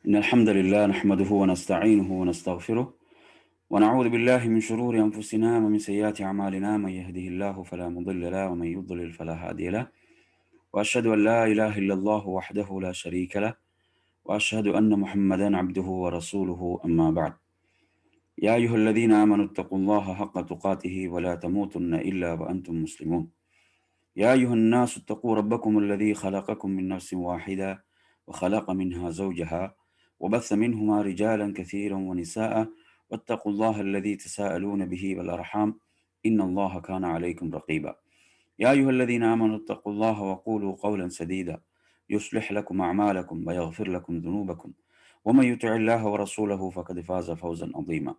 إن الحمد لله نحمده ونستعينه ونستغفره ونعوذ بالله من شرور أنفسنا ومن سيئات أعمالنا. من يهده الله فلا مضل له ومن يضلل فلا هادي له، وأشهد أن لا إله إلا الله وحده لا شريك له، وأشهد أن محمدا عبده ورسوله. أما بعد، يا أيها الذين آمنوا اتقوا الله حق تقاته ولا تموتن إلا وأنتم مسلمون. يا أيها الناس اتقوا ربكم الذي خلقكم من نفس واحدة وخلق منها زوجها وبث منهما رجالا كثيرا ونساء، واتقوا الله الذي تساءلون به والأرحام إن الله كان عليكم رقيبا. يا أيها الذين آمنوا اتقوا الله وقولوا قولا سديدا يصلح لكم أعمالكم ويغفر لكم ذنوبكم، ومن يطع الله ورسوله فقد فاز فوزا عظيما.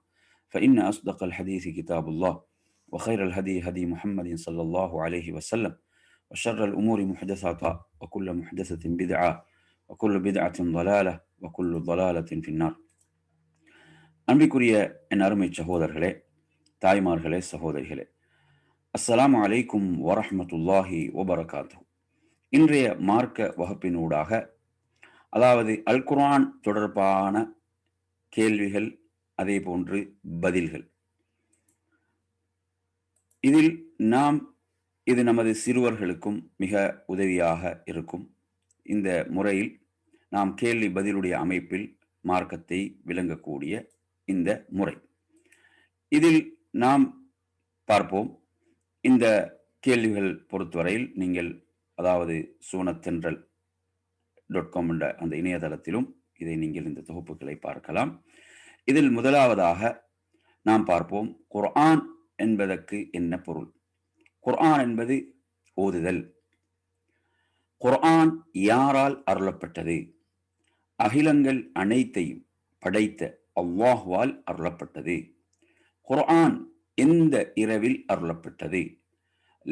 فإن أصدق الحديث كتاب الله، وخير الهدي هدي محمد صلى الله عليه وسلم، وشر الأمور محدثاتها، وكل محدثة بدعة، وكل بدعة ضلالة، وكل ضلالة في النار. அன்பிற்குரிய என் அருமை சகோதரர்களே, தாய்மார்களே, சகோதரிகளே, அஸ்ஸலாமு அலைக்கும் வரஹ்மத்துல்லாஹி வபரகாத்துஹு. இன்றைய மார்க்க வகுப்பினூடாக, அதாவது அல் குர்ஆன் தொடர்பான கேள்விகள், அதே போன்று பதில்கள், இதில் இது நமது சிறுவர்களுக்கும் மிக உதவியாக இருக்கும். இந்த முறையில் நாம் கேள்வி பதிலுடைய அமைப்பில் மார்க்கத்தை விளங்கக்கூடிய இந்த முறை, இதில் நாம் பார்ப்போம். இந்த கேள்விகள் பொறுத்தவரையில் நீங்கள், அதாவது sunnathcenral.com என்ற அந்த இணையதளத்திலும் இதை நீங்கள் இந்த தொகுப்புகளை பார்க்கலாம். இதில் முதலாவதாக நாம் பார்ப்போம், குர்ஆன் என்பதற்கு என்ன பொருள்? குர்ஆன் என்பது ஓதுதல். குர்ஆன் யாரால் அருளப்பட்டது? அகிலங்கள் அனைத்தையும் படைத்த அல்லாஹ்வால் அருளப்பட்டது. குர்ஆன் எந்த இரவில் அருளப்பட்டது?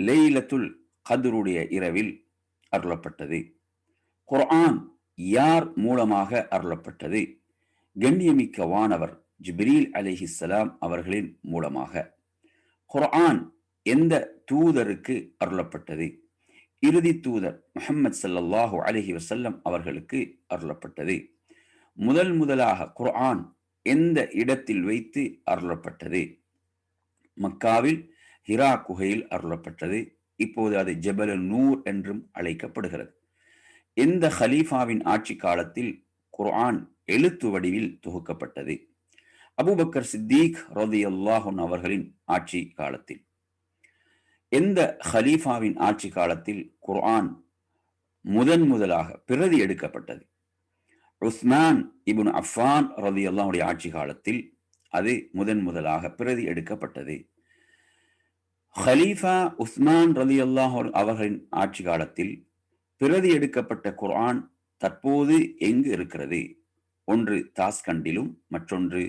லைலத்துல் கத்ருடைய இரவில் அருளப்பட்டது. குர்ஆன் யார் மூலமாக அருளப்பட்டது? கண்ணியமிக்க வானவர் ஜிப்ரீல் அலைஹிஸ்ஸலாம் அவர்களின் மூலமாக. குர்ஆன் எந்த தூதருக்கு அருளப்பட்டது? இறுதி தூதர் முஹம்மது ஸல்லல்லாஹு அலைஹி வஸல்லம் அவர்களுக்கு அருளப்பட்டது. முதலாக குர்ஆன் எந்த இடத்தில் வைத்து அருளப்பட்டது? மக்காவில் ஹிரா குகையில் அருளப்பட்டது. இப்போது அது ஜபல் நூர் என்றும் அழைக்கப்படுகிறது. எந்த ஹலீஃபாவின் ஆட்சி காலத்தில் குர்ஆன் எழுத்து வடிவில் தொகுக்கப்பட்டது? அபூபக்கர் சித்தீக் ரலியல்லாஹு அன்ஹு அவர்களின் ஆட்சி காலத்தில். எந்த ஹலீஃபாவின் ஆட்சி காலத்தில் குர்ஆன் முதலாக பிரதி எடுக்கப்பட்டது? உஸ்மான் இப்னு அஃபான் ரலியல்லாஹு அன்ஹு ஆட்சி காலத்தில் அது முதலாக பிரதி எடுக்கப்பட்டது. ஹலீஃபா உஸ்மான் ரலியல்லாஹு அன்ஹு அவர்களின் ஆட்சி காலத்தில் பிரதி எடுக்கப்பட்ட குர்ஆன் தற்போது எங்கு இருக்கிறது? ஒன்று தாஸ்கண்டிலும் மற்றொன்று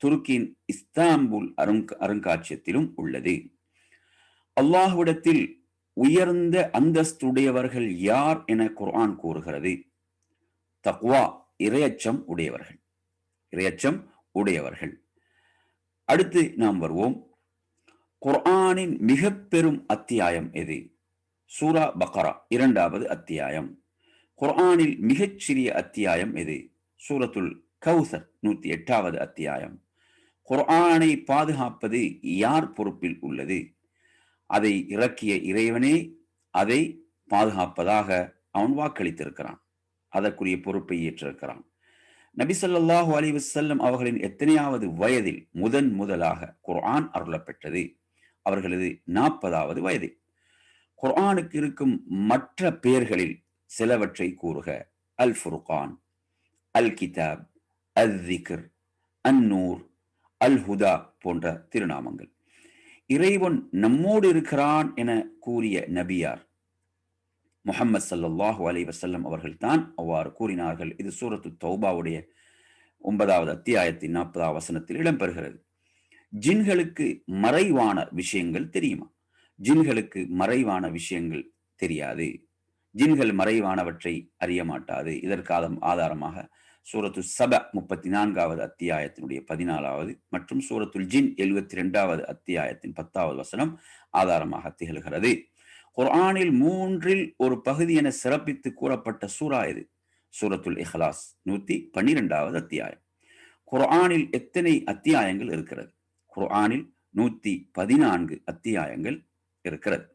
துருக்கியின் இஸ்தாம்புல் அருங்காட்சியகத்திலும் உள்ளது. அல்லாஹ்விடத்தில் உயர்ந்த அந்தஸ்துடையவர்கள் யார் என குர்ஆன் கூறுகிறது? தக்வா, இறையச்சம் உடையவர்கள். அடுத்து நாம் வருவோம், குர்ஆனின் மிக பெரும் அத்தியாயம் எது? சூரா பக்ரா 2வது அத்தியாயம். குர்ஆனில் மிகச் சிறிய அத்தியாயம் எது? சூரத்துல் கௌசர் 108வது அத்தியாயம். குர்ஆனை பாதுகாப்பது யார் பொறுப்பில் உள்ளது? அதை இறக்கிய இறைவனே அதை பாதுகாப்பதாக அவன் வாக்களித்திருக்கிறான். அதற்குரிய பொறுப்பை ஏற்றிருக்கிறான். நபி ஸல்லல்லாஹு அலைஹி வஸல்லம் அவர்களின் எத்தனையாவது வயதில் முதலாக குர்ஆன் அருளப்பட்டது? அவர்களது 40வது வயதில். குர்ஆனுக்கு இருக்கும் மற்ற பெயர்களில் சிலவற்றை கூறுக. அல் ஃபுர்கான், அல் கிதாப், அல் திக்ர், அந்நூர், அல் ஹுதா போன்ற திருநாமங்கள். இறைவன் நம்மோடு இருக்கிறான் என கூறிய நபியார்? முஹம்மது ஸல்லல்லாஹு அலைஹி வஸல்லம் அவர்கள் தான் அவ்வாறு கூறினார்கள். இது சூரத்து தௌபாவுடைய 9வது அத்தியாயத்தின் 40வது வசனத்தில் இடம்பெறுகிறது. ஜின்களுக்கு மறைவான விஷயங்கள் தெரியுமா? ஜின்களுக்கு மறைவான விஷயங்கள் தெரியாது. ஜின்கள் மறைவானவற்றை அறிய மாட்டாது. இதற்கு ஆதாரமாக சூரத்து சப 34வது அத்தியாயத்தினுடைய 14வது மற்றும் சூரத்துல் ஜின் 72வது அத்தியாயத்தின் 10வது வசனம் ஆதாரமாக திகழ்கிறது. குர்ஆனில் 1/3 பகுதி என சிறப்பித்து கூறப்பட்ட சூரா இது. சூரத்துல் இஹ்லாஸ் 112வது அத்தியாயம். குர்ஆனில் எத்தனை அத்தியாயங்கள் இருக்கிறது? குர்ஆனில் 114 அத்தியாயங்கள் இருக்கிறது.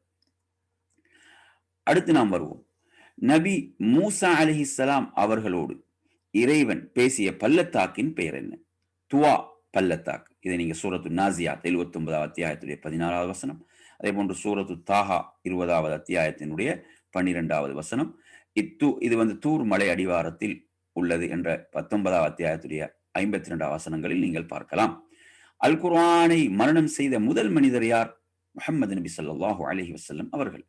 அடுத்து நாம் வருவோம். நபி மூசா அலைஹிஸ்ஸலாம் அவர்களோடு இறைவன் பேசிய பள்ளத்தாக்கின் பெயர் என்ன? துவா பள்ளத்தாக். இதை நீங்க சூரத்து நாசியாத் 79வது அத்தியாயத்துடைய 16வது வசனம், அதே போன்று சூரத்து தாஹா 20வது அத்தியாயத்தினுடைய 12வது வசனம். இது தூர் மலை அடிவாரத்தில் உள்ளது என்ற 19வது அத்தியாயத்துடைய 52வது வசனங்களில் நீங்கள் பார்க்கலாம். அல் குர்ஆனை மரணம் செய்த முதல் மனிதர் யார்? முஹம்மது நபி ஸல்லல்லாஹு அலைஹி வஸல்லம் அவர்கள்.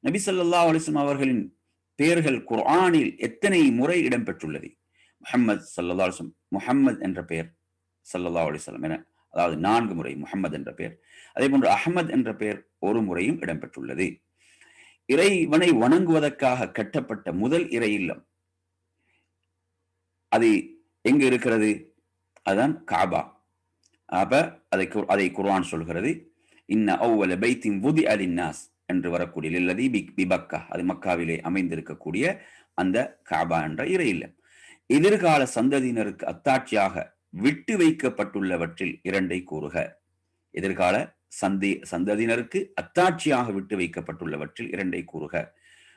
நபி ஸல்லல்லாஹு அலைஹி வஸல்லம் அவர்களின் பெயர்கள் குர்ஆனில் எத்தனை முறை இடம்பெற்றுள்ளது? முஹம்மது ஸல்லல்லாஹு அலைஹி வஸல்லம், முஹம்மது என்ற பெயர் ஸல்லல்லாஹு அலைஹி வஸல்லம் என, அதாவது 4 முறை முஹம்மது என்ற பெயர். அதே போன்று அஹ்மத் என்ற பெயர் ஒரு முறையும் இடம்பெற்றுள்ளது. இறைவனை வணங்குவதற்காக கட்டப்பட்ட முதல் இறை இல்லம் அது எங்கு இருக்கிறது? அதுதான் காபா. அதை குர்ஆன் சொல்கிறது, இன்ன அவ்வல பைத்தின் வுதிஅ லின்னாஸ் என்று வரக்கூடிய லில்லதி பிபக்கா, அது மக்காவிலே அமைந்திருக்கக்கூடிய அந்த காபா என்ற இறை இல்லம் எதிர்கால சந்ததியினருக்கு அத்தாட்சியாக விட்டு வைக்கப்பட்டுள்ளவற்றில் இரண்டை கூறுக. எதிர்கால சந்ததியினருக்கு அத்தாட்சியாக விட்டு வைக்கப்பட்டுள்ளவற்றில் இரண்டை கூறுக.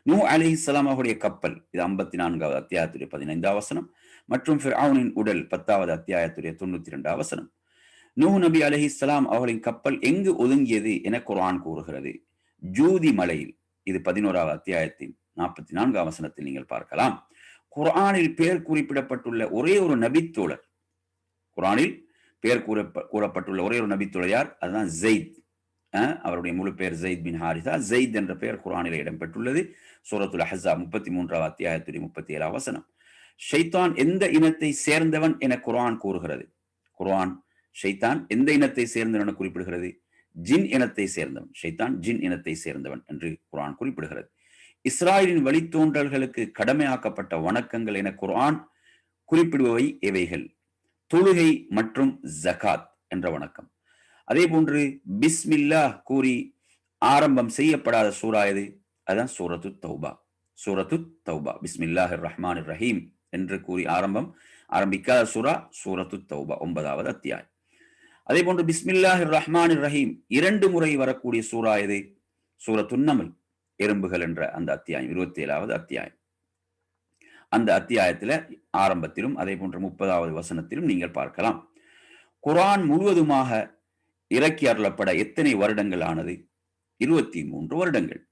நூஹ் அலைஹிஸ்ஸலாம் அவருடைய கப்பல், இது 54வது அத்தியாயத்துடைய 15வது வசனம், மற்றும் ஃபிர்அவுனின் உடல் 10வது அத்தியாயத்துடைய 92வது வசனம். நூஹ் நபி அலைஹிஸ்ஸலாம் அவர்களின் கப்பல் எங்கு ஒதுங்கியது என குர்ஆன் கூறுகிறது? ஜூதி மலையில். இது 11வது அத்தியாயத்தின் 44வது வசனத்தில் நீங்கள் பார்க்கலாம். குர்ஆனில் பெயர் குறிப்பிடப்பட்டுள்ள ஒரே ஒரு நபித்தோழர், குர்ஆனில் பெயர் கூறப்பட்டுள்ள ஒரே ஒரு நபித்தோழர் யார்? அதுதான் ஜெயித். அவருடைய முழு பெயர் ஜெயித் பின் ஹாரிசா. ஜெயித் என்ற பெயர் குர்ஆனில் இடம்பெற்றுள்ளது. சூரத்துல் அஹ்ஸாப் 33வது அத்தியாயத்துடைய 37வது வசனம். ஷைத்தான் எந்த இனத்தை சேர்ந்தவன் என குர்ஆன் கூறுகிறது? குர்ஆன் ஷைத்தான் எந்த இனத்தை சேர்ந்தவன் என குறிப்பிடுகிறது? ஜின் இனத்தை சேர்ந்தவன். ஷைத்தான் ஜின் இனத்தை சேர்ந்தவன் என்று குர்ஆன் குறிப்பிடுகிறது. இஸ்ராயலின் வழித்தோன்றல்களுக்கு கடமையாக்கப்பட்ட வணக்கங்கள் என குர்ஆன் குறிப்பிடுபவை எவைகள்? தொழுகை மற்றும் ஜகாத் என்ற வணக்கம். அதே போன்று பிஸ்மில்லாஹ் கூறி ஆரம்பம் செய்யப்படாத சூரா எது? அதுதான் சூரத்து தௌபா. சூரத்து தௌபா, பிஸ்மில்லாஹிர் ரஹ்மானிர் ரஹீம் என்று கூறி ஆரம்பிக்காத சூரா சூரத்து தௌபா 9வது அத்தியாயம். அதே போன்று பிஸ்மில்லாஹிர் ரஹ்மானிர் ரஹீம் 2 முறை வரக்கூடிய சூரா எது? சூரத்து நம்ல், எறும்புகள் என்ற அந்த அத்தியாயம், 27வது அத்தியாயம். அந்த அத்தியாயத்தில் ஆரம்பத்திலும் அதே போன்ற 30வது வசனத்திலும் நீங்கள் பார்க்கலாம். குர்ஆன் முழுவதுமாக இறக்கி அருளப்பட எத்தனை வருடங்கள் ஆனது? 23 வருடங்கள்.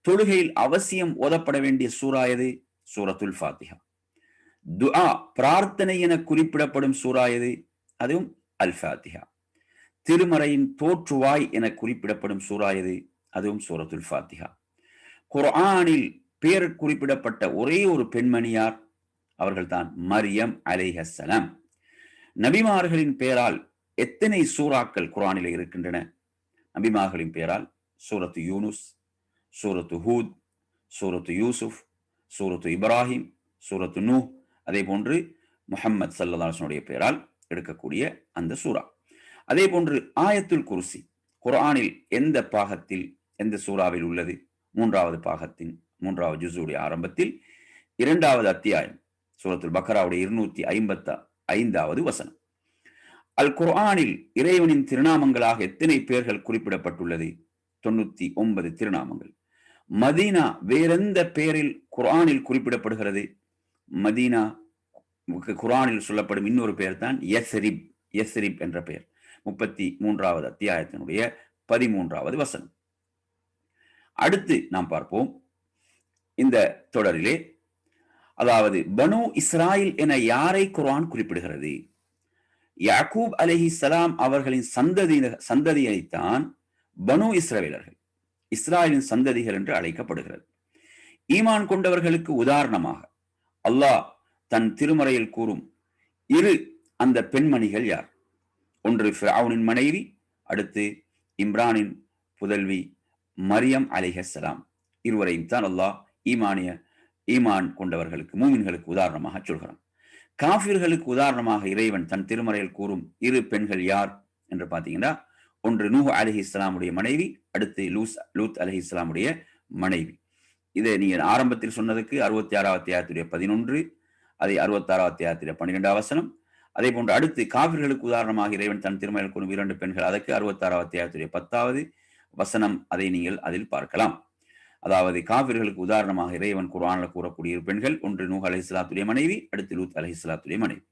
தொழுகையில் அவசியம் ஓதப்பட வேண்டிய சூரா எது? சூரத்துல் ஃபாத்திஹா. துஆ பிரார்த்தனை என குறிப்பிடப்படும் சூரா எது? அதுவும் அல் ஃபாத்திஹா. திருமறையின் தோற்றுவாய் என குறிப்பிடப்படும் சூரா எது? அதுவும் சூரத்துல் ஃபாத்திஹா. குர்ஆனில் பெயர் குறிப்பிடப்பட்ட ஒரே ஒரு பெண்மணியார்? அவர்கள்தான் மரியம் அலைஹிஸ்ஸலாம். நபிமார்களின் பெயரால் எத்தனை சூறாக்கள் குர்ஆனில் இருக்கின்றன? நபிமார்களின் பெயரால் சூரத்து யூனுஸ், சூரத்து ஹூத், சூரத்து யூசுப், சூரத்து இப்ராஹிம், சூரத்து நூஹ், அதே போன்று முஹம்மது ஸல்லல்லாஹு அலைஹி வஸல்லம் பெயரால் எடுக்கக்கூடிய அந்த சூரா. அதே போன்று ஆயத்துல் குர்சி குர்ஆனில் எந்த பாகத்தில், எந்த சூறாவில் உள்ளது? 3வது பாகத்தின் 3வது ஜுஸுடைய ஆரம்பத்தில் 2வது அத்தியாயம், சூரத்துல் பக்ராவுடைய 255வது வசனம். அல் குர்ஆனில் இறைவனின் திருநாமங்களாக எத்தனை பெயர்கள் குறிப்பிடப்பட்டுள்ளது? 99 திருநாமங்கள். மதீனா வேறெந்த பெயரில் குர்ஆனில் குறிப்பிடப்படுகிறது? மதீனா குர்ஆனில் சொல்லப்படும் இன்னொரு பெயர் தான் யஸ்ரிப். யஸ்ரிப் என்ற பெயர் 33வது அத்தியாயத்தினுடைய 13வது வசனம். அடுத்து நாம் பார்ப்போம் இந்த தொடரிலே, அதாவது பனு இஸ்ராயில் என யாரை குர்ஆன் குறிப்பிடுகிறது? யாக்கூப் அலைஹிஸ்ஸலாம் அவர்களின் சந்ததியைத்தான் பனு இஸ்ரவேலர்கள், இஸ்ராயலின் சந்ததிகள் என்று அழைக்கப்படுகிறது. ஈமான் கொண்டவர்களுக்கு உதாரணமாக அல்லாஹ் தன் திருமறையில் கூறும் அந்த பெண்மணிகள் யார்? ஒன்று ஃபிரௌனின் மனைவி, அடுத்து இம்ரானின் புதல்வி மரியம் அலைஹிஸ்ஸலாம். இருவரையும் தான் அல்லாஹ் ஈமான் கொண்டவர்களுக்கு, மூமின்களுக்கு உதாரணமாக சொல்கிறான். காஃபிர்களுக்கு உதாரணமாக இறைவன் தன் திருமறையில் கூறும் 2 பெண்கள் யார் என்று பார்த்தீங்கன்னா, ஒன்று நூஹ் அலைஹிஸ்ஸலாமுடைய மனைவி, அடுத்து லூத் அலைஹிஸ்ஸலாமுடைய மனைவி. இதை நீங்க ஆரம்பத்தில் சொன்னதுக்கு 66வது அத்தியாயத்துடைய 11, அதை 66 அத்தியாயத்தில் 12 வசனம். அதே போன்று அடுத்து காபிர்களுக்கு உதாரணமாக இறைவன் தன் திருமணம் கூறும் 2 பெண்கள், அதற்கு 66 அத்தியாயத்துடைய 10வது வசனம். அதை நீங்கள் அதில் பார்க்கலாம். அதாவது காபிர்களுக்கு உதாரணமாக இறைவன் குர்ஆனில் கூறக்கூடிய பெண்கள், ஒன்று நூஹ் அலைஹிஸ்ஸலாத்துடைய மனைவி, அடுத்து லூத் அலைஹிஸ்ஸலாத்துடைய மனைவி.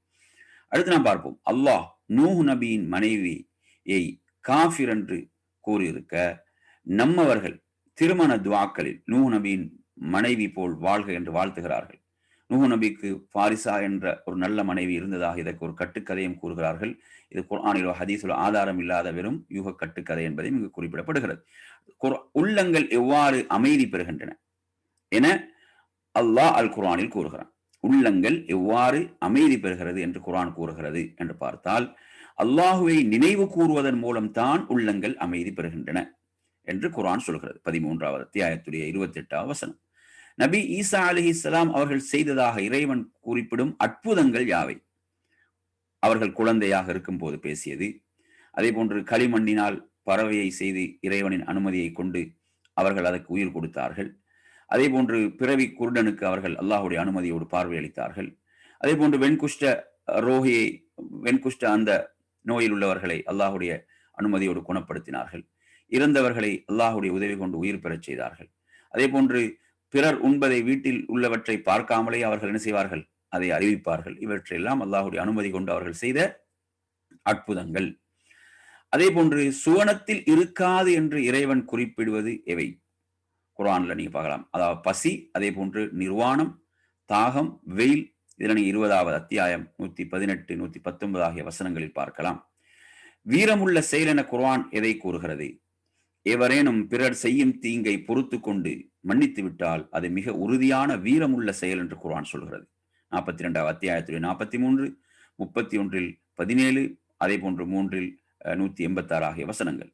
அடுத்து நாம் பார்ப்போம். அல்லாஹ் நூஹ் நபியின் மனைவியை காஃபிர் என்று கூறியிருக்க, நம்மவர்கள் திருமண துஆக்களில் நூஹ் நபியின் மனைவி போல் வாழ்க என்று வாழ்த்துகிறார்கள். நூஹ் நபிக்கு ஃபாரிசா என்ற ஒரு நல்ல மனைவி இருந்ததாக இதற்கு ஒரு கட்டுக்கதையும் கூறுகிறார்கள். இது குர்ஆனிலோ ஹதீஸிலோ ஆதாரம் இல்லாத வெறும் யூக கட்டுக்கதை என்பதையும் இங்கு குறிப்பிடப்படுகிறது. உள்ளங்கள் எவ்வாறு அமைதி பெறுகின்றன என அல்லாஹ் அல் குர்ஆனில் கூறுகிறான். உள்ளங்கள் எவ்வாறு அமைதி பெறுகிறது என்று குர்ஆன் கூறுகிறது என்று பார்த்தால், அல்லாஹுவை நினைவு கூறுவதன் மூலம் தான் உள்ளங்கள் அமைதி பெறுகின்றன என்று குர்ஆன் சொல்கிறது. 13வது அத்தியாயத்துடைய 28வது வசனம். நபி ஈசா அலைஹிஸ்ஸலாம் அவர்கள் செய்ததாக இறைவன் குறிப்பிடும் அற்புதங்கள் யாவை? அவர்கள் குழந்தையாக இருக்கும் போது பேசியது. அதே போன்று களிமண்ணினால் பறவையை செய்து இறைவனின் அனுமதியை கொண்டு அவர்கள் அதற்கு உயிர் கொடுத்தார்கள். அதே போன்று பிறவி குருடனுக்கு அவர்கள் அல்லாஹுடைய அனுமதியோடு பார்வையளித்தார்கள். அதே போன்று வெண்குஷ்ட அந்த நோயில் உள்ளவர்களை அல்லாஹுடைய அனுமதியோடு குணப்படுத்தினார்கள். இறந்தவர்களை அல்லாஹுடைய உதவி கொண்டு உயிர் பெறச் செய்தார்கள். அதே போன்று பிறர் உண்பதை வீட்டில் உள்ளவற்றை பார்க்காமலே அவர்கள் என்ன செய்வார்கள்? அதை அறிவிப்பார்கள். இவற்றையெல்லாம் அல்லாஹுடைய அனுமதி கொண்டு அவர்கள் செய்த அற்புதங்கள். அதே போன்று சுவனத்தில் இருக்காது என்று இறைவன் குறிப்பிடுவது எவை? குர்ஆன்ல நீங்க பார்க்கலாம். அதாவது பசி, அதே போன்று நிர்வாணம், தாகம், வெயில். இதில் நீங்க 20வது அத்தியாயம் 118, 119 ஆகிய வசனங்களில் பார்க்கலாம். வீரமுள்ள செயல் என குர்ஆன் எதை கூறுகிறது? எவரேனும் பிறர் செய்யும் தீங்கை பொறுத்து கொண்டு மன்னித்து விட்டால் அது மிக உறுதியான வீரமுள்ள செயல் என்று குர்ஆன் சொல்கிறது. 42வது அத்தியாயத்துடைய 43, 31, 17, அதே போன்று 3, 186 ஆகிய வசனங்கள்.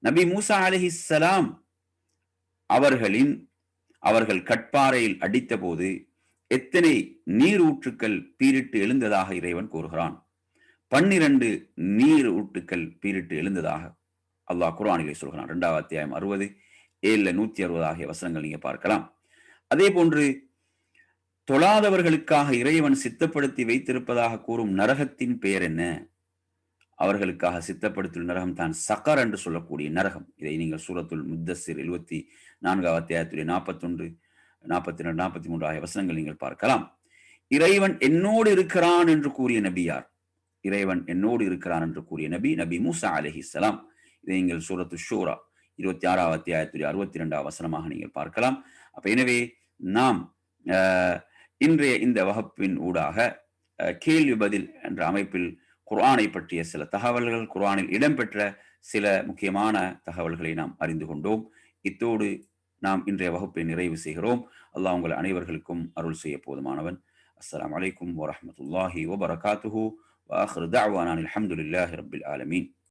நபி மூசா அலைஹிஸ்ஸலாம் அவர்கள் கட்பாறையில் அடித்த போது எத்தனை நீர் ஊற்றுக்கள் பீரிட்டு எழுந்ததாக இறைவன் கூறுகிறான். 12 நீர் ஊற்றுக்கள் பீரிட்டு எழுந்ததாக அல்லாஹ் குர்ஆனிலே சொல்கிறான். 2வது அத்தியாயம் 60, 7, 160 ஆகிய வசனங்கள் நீங்க பார்க்கலாம். அதே போன்று தொழாதவர்களுக்காக இறைவன் சித்தப்படுத்தி வைத்திருப்பதாக கூறும் நரகத்தின் பெயர் என்ன? அவர்களுக்காக சித்தப்படுத்தும் நரகம் தான் சக்கர் என்று சொல்லக்கூடிய நரகம். இதை நீங்கள் சூரத்துல் முத்தஸ்ஸிர் 74வது அத்தியாயத்துடைய 41, 42, 43 ஆகிய வசனங்கள் நீங்கள் பார்க்கலாம். இறைவன் என்னோடு இருக்கிறான் என்று கூறிய நபி யார்? இறைவன் என்னோடு இருக்கிறான் என்று கூறிய நபி மூசா அலைஹிஸ்ஸலாம். இதை நீங்கள் சூரத்து ஷூரா 26வது அத்தியாயத்துடைய 62வது வசனமாக நீங்கள் பார்க்கலாம். அப்ப எனவே நாம் இன்றைய இந்த வகுப்பின் ஊடாக கேள்வி பதில் என்ற அமைப்பில் குர்ஆனை பற்றிய சில தகவல்கள், குர்ஆனில் இடம்பெற்ற சில முக்கியமான தகவல்களை நாம் அறிந்து கொண்டோம். இத்தோடு நாம் இன்றைய வகுப்பை நிறைவு செய்கிறோம். அல்லாஹ் உங்கள் அனைவர்களுக்கும் அருள் செய்ய போதுமானவன். அஸ்ஸலாமு அலைக்கும் வரஹ்மத்துல்லாஹி வபரகாத்துஹு. வ ஆகிரு தஅவானா அல்ஹம்துலில்லாஹி ரப்பில் ஆலமீன்.